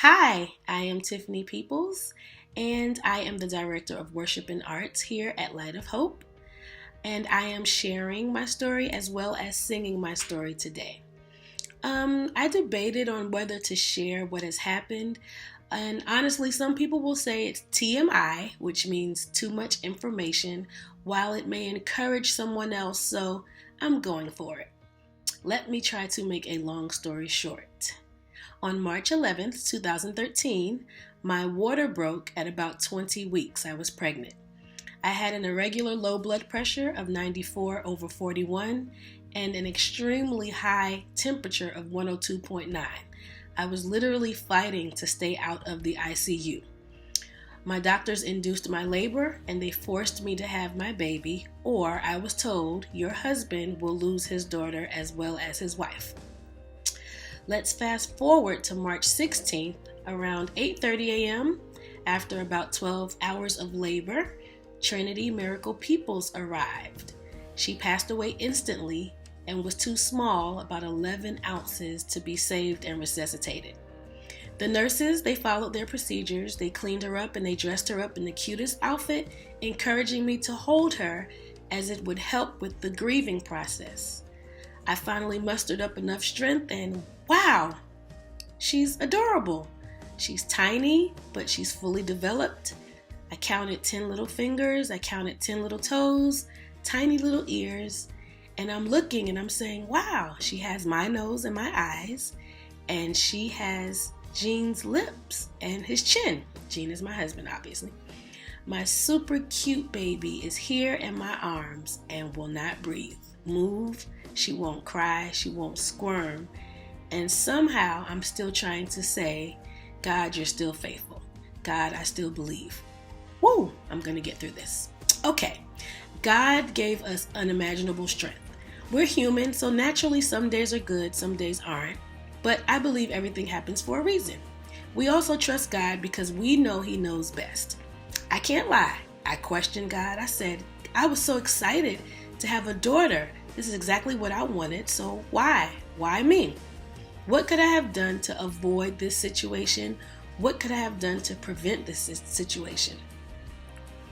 Hi, I am Tiffany Peoples, and I am the Director of Worship and Arts here at Light of Hope, and I am sharing my story as well as singing my story today. I debated on whether to share what has happened, and honestly, some people will say it's TMI, which means too much information, while it may encourage someone else, so I'm going for it. Let me try to make a long story short. On March 11th, 2013, my water broke at about 20 weeks. I was pregnant. I had an irregular low blood pressure of 94 over 41 and an extremely high temperature of 102.9. I was literally fighting to stay out of the ICU. My doctors induced my labor and they forced me to have my baby, or I was told your husband will lose his daughter as well as his wife. Let's fast forward to March 16th, around 8:30 a.m. After about 12 hours of labor, Trinity Miracle Peoples arrived. She passed away instantly and was too small, about 11 ounces, to be saved and resuscitated. The nurses, they followed their procedures. They cleaned her up and they dressed her up in the cutest outfit, encouraging me to hold her as it would help with the grieving process. I finally mustered up enough strength and wow, she's adorable. She's tiny, but she's fully developed. I counted 10 little fingers, I counted 10 little toes, tiny little ears, and I'm looking and I'm saying, wow, she has my nose and my eyes, and she has Gene's lips and his chin. Gene is my husband, obviously. My super cute baby is here in my arms and will not breathe, move. She won't cry, she won't squirm. And somehow I'm still trying to say, God, you're still faithful. God, I still believe. Woo, I'm going to get through this. Okay, God gave us unimaginable strength. We're human, so naturally some days are good, some days aren't. But I believe everything happens for a reason. We also trust God because we know He knows best. I can't lie. I questioned God. I said, I was so excited to have a daughter. This is exactly what I wanted, so why? Why me? What could I have done to avoid this situation? What could I have done to prevent this situation?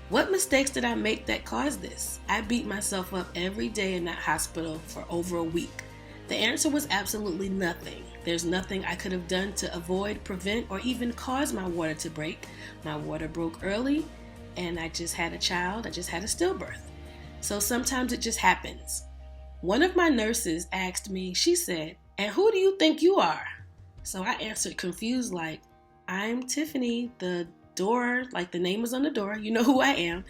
What mistakes did I make that caused this? I beat myself up every day in that hospital for over a week. The answer was absolutely nothing. There's nothing I could have done to avoid, prevent, or even cause my water to break. My water broke early, and I just had a child. I just had a stillbirth. So sometimes it just happens. One of my nurses asked me, she said, and who do you think you are? So I answered confused like, I'm Tiffany, the door, like the name is on the door, you know who I am.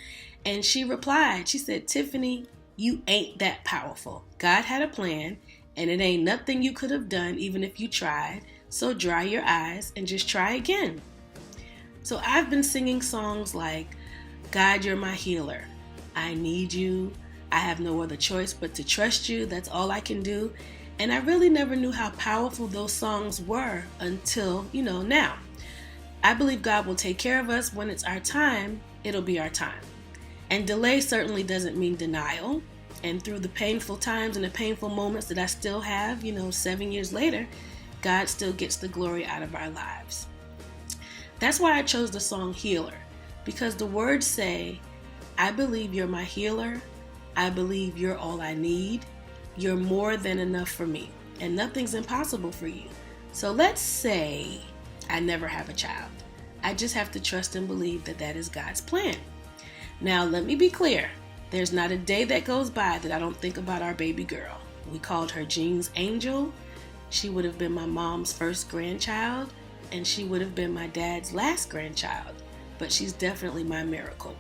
And she replied, she said, Tiffany, you ain't that powerful. God had a plan and it ain't nothing you could have done even if you tried. So dry your eyes and just try again. So I've been singing songs like, God, you're my healer. I need you. I have no other choice but to trust you. That's all I can do. And I really never knew how powerful those songs were until, now. I believe God will take care of us. When it's our time, it'll be our time. And delay certainly doesn't mean denial. And through the painful times and the painful moments that I still have, 7 years later, God still gets the glory out of our lives. That's why I chose the song Healer, because the words say, I believe you're my healer. I believe you're all I need. You're more than enough for me, and nothing's impossible for you. So let's say I never have a child. I just have to trust and believe that that is God's plan. Now, let me be clear. There's not a day that goes by that I don't think about our baby girl. We called her Gene's Angel. She would have been my mom's first grandchild, and she would have been my dad's last grandchild, but she's definitely my miracle.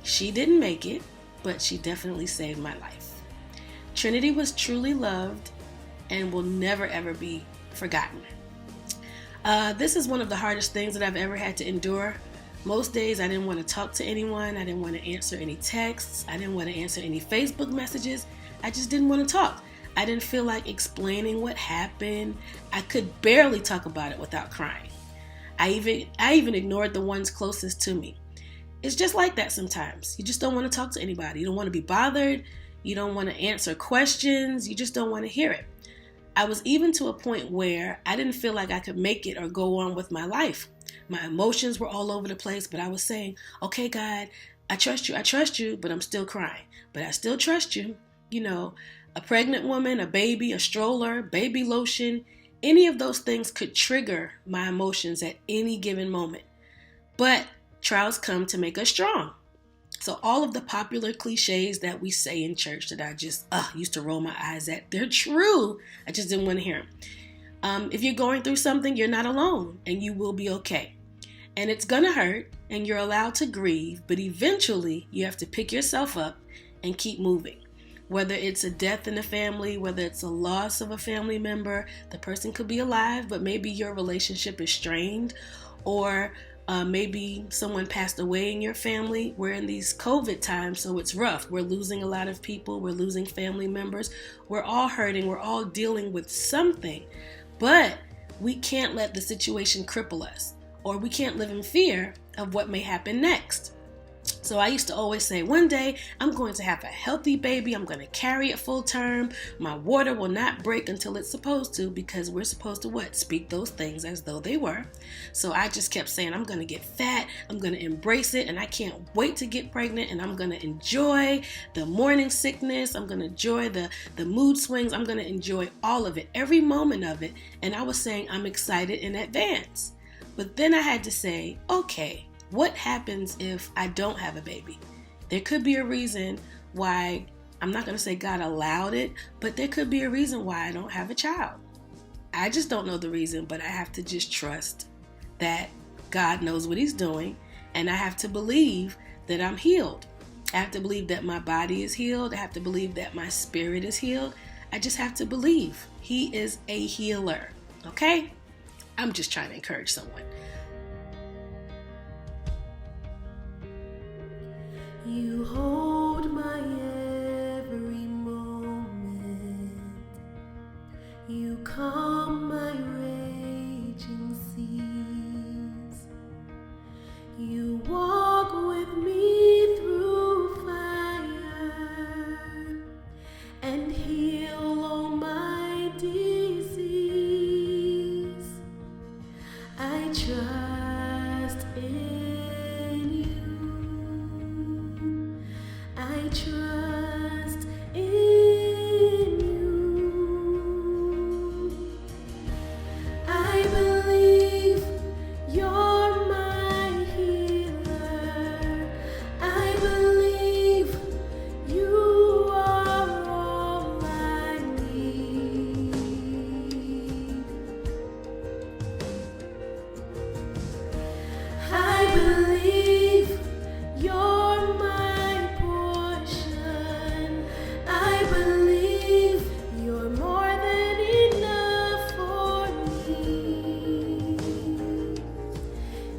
She didn't make it, but she definitely saved my life. Trinity was truly loved and will never ever be forgotten. This is one of the hardest things that I've ever had to endure. Most days I didn't want to talk to anyone. I didn't want to answer any texts. I didn't want to answer any Facebook messages. I just didn't want to talk. I didn't feel like explaining what happened. I could barely talk about it without crying. I even ignored the ones closest to me. It's just like that sometimes. You just don't want to talk to anybody. You don't want to be bothered. You don't want to answer questions. You just don't want to hear it. I was even to a point where I didn't feel like I could make it or go on with my life. My emotions were all over the place, but I was saying, okay, God, I trust you, but I'm still crying. But I still trust you. You know, a pregnant woman, a baby, a stroller, baby lotion, any of those things could trigger my emotions at any given moment. But trials come to make us strong. So all of the popular cliches that we say in church that I just used to roll my eyes at, they're true. I just didn't want to hear them. If you're going through something, you're not alone, and you will be okay. And it's going to hurt, and you're allowed to grieve, but eventually you have to pick yourself up and keep moving. Whether it's a death in the family, whether it's a loss of a family member, the person could be alive, but maybe your relationship is strained, or maybe someone passed away in your family. We're in these COVID times, so it's rough. We're losing a lot of people. We're losing family members. We're all hurting. We're all dealing with something. But we can't let the situation cripple us, or we can't live in fear of what may happen next. So I used to always say, one day I'm going to have a healthy baby. I'm going to carry it full term. My water will not break until it's supposed to, because we're supposed to what? Speak those things as though they were. So I just kept saying, I'm going to get fat. I'm going to embrace it. And I can't wait to get pregnant. And I'm going to enjoy the morning sickness. I'm going to enjoy the mood swings. I'm going to enjoy all of it, every moment of it. And I was saying, I'm excited in advance. But then I had to say, okay, what happens if I don't have a baby? There could be a reason why, I'm not going to say God allowed it, but there could be a reason why I don't have a child. I just don't know the reason, but I have to just trust that God knows what he's doing, and I have to believe that I'm healed. I have to believe that my body is healed. I have to believe that my spirit is healed. I just have to believe he is a healer, okay? I'm just trying to encourage someone. You hold my every moment. You calm my raging seas. You walk with me through fire and heal all my disease. I trust in you. I trust in you. I believe you're my healer. I believe you are all I need. I believe you're my portion. I believe you're more than enough for me.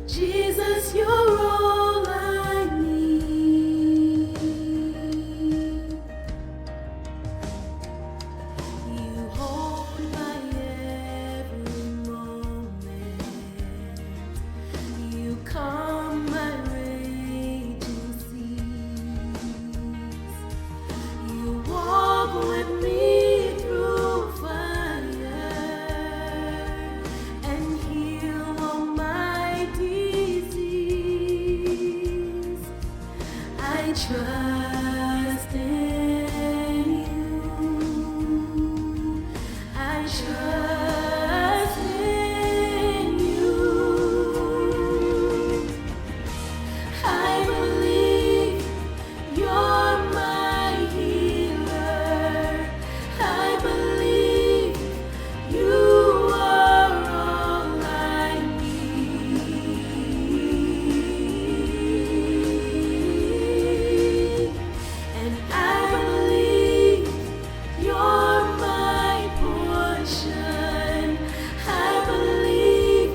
Jesus, you're all I need. You hold my every moment. You calm my raging seas. You walk with me through fire and heal all my disease. I trust in you. I trust in you. I believe you're my healer. I believe you are all I need. And I believe you're my portion. I believe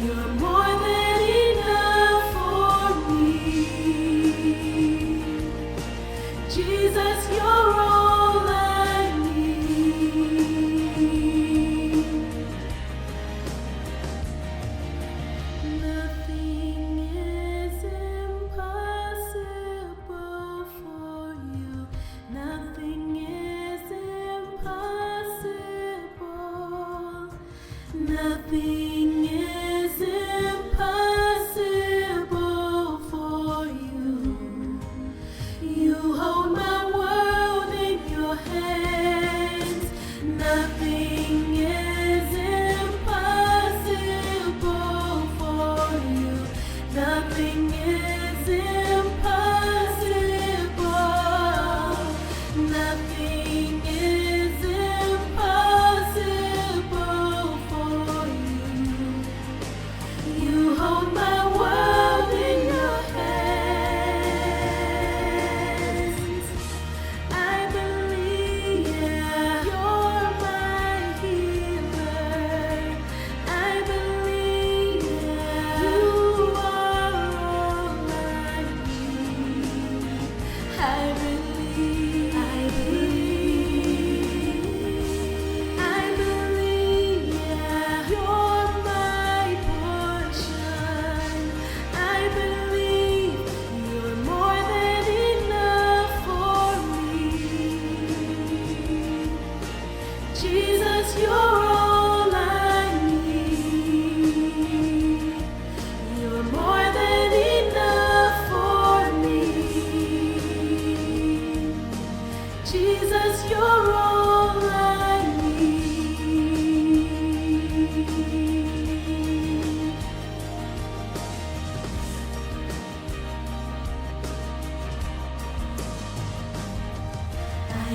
you're more than enough for me. Jesus, you're all I need. Nothing is impossible for you. Nothing is impossible.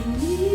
need